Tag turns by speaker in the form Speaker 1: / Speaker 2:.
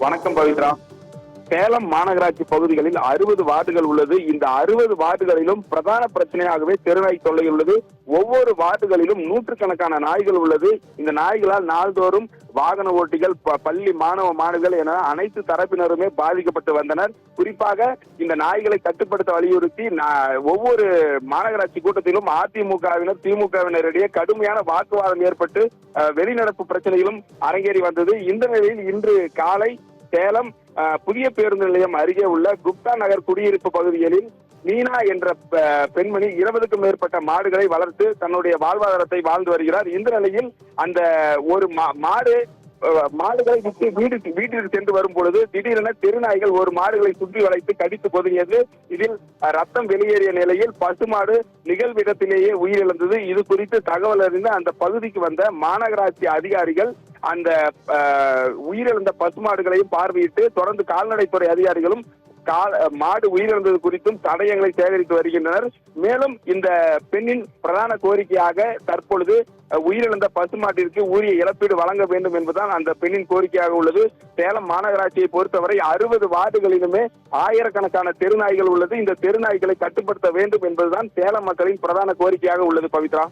Speaker 1: வணக்கம் பவித்ரா. சேலம் மாநகராட்சி பகுதிகளில் 60 வார்டுகள் உள்ளது. இந்த 60 வார்டுகளிலும் பிரதான பிரச்சனையாகவே தெருநாய் தொல்லை உள்ளது. ஒவ்வொரு வார்டுகளிலும் நூற்றுக்கணக்கான நாய்கள் உள்ளது. இந்த நாய்களால் நாள்தோறும் வாகன ஓட்டிகள், பள்ளி மாணவ மாணவிகள் என அனைத்து தரப்பினருமே பாதிக்கப்பட்டு வந்தனர். குறிப்பாக இந்த நாய்களை கட்டுப்படுத்த வலியுறுத்தி ஒவ்வொரு மாநகராட்சி கூட்டத்திலும் அதிமுகவினர் திமுகவினரிடையே கடுமையான வாக்குவாதம் ஏற்பட்டு வெளிநடப்பு பிரச்சனைகளும் அரங்கேறி வந்தது. இந்த நிலையில் இன்று காலை சேலம் புதிய பேருந்து நிலையம் அருகே உள்ள குப்தா நகர் குடியிருப்பு பகுதிகளில் மீனா என்ற பெண்மணி 20க்கும் மேற்பட்ட மாடுகளை வளர்த்து தன்னுடைய வாழ்வாதாரத்தை வாழ்ந்து வருகிறார். இந்த நிலையில் அந்த ஒரு மாடுகளை விட்டு வீட்டிற்கு சென்று வரும் பொழுது திடீரென தெருநாய்கள் ஒரு மாடுகளை சுற்றி வளைத்து கடித்து பொதுங்கியது. இதில் ரத்தம் வெளியேறிய நிலையில் பசுமாடு நிகழ்விடத்திலேயே உயிரிழந்தது. இது குறித்து தகவல் அறிந்த அந்த பகுதிக்கு வந்த மாநகராட்சி அதிகாரிகள் அந்த உயிரிழந்த பசுமாடுகளையும் பார்வையிட்டு தொடர்ந்து கால்நடைத்துறை அதிகாரிகளும் மாடு உயிரிழந்தது குறித்தும் தடயங்களை சேகரித்து வருகின்றனர். மேலும் இந்த பெண்ணின் பிரதான கோரிக்கையாக தற்பொழுது உயிரிழந்த பசுமாட்டிற்கு உரிய இழப்பீடு வழங்க வேண்டும் என்பதுதான் அந்த பெண்ணின் கோரிக்கையாக உள்ளது. சேலம் மாநகராட்சியை பொறுத்தவரை 60 வார்டுகளிலுமே ஆயிரக்கணக்கான தெருநாய்கள் உள்ளது. இந்த தெருநாய்களை கட்டுப்படுத்த வேண்டும் என்பதுதான் சேலம் மக்களின் பிரதான கோரிக்கையாக உள்ளது. பவித்ரா.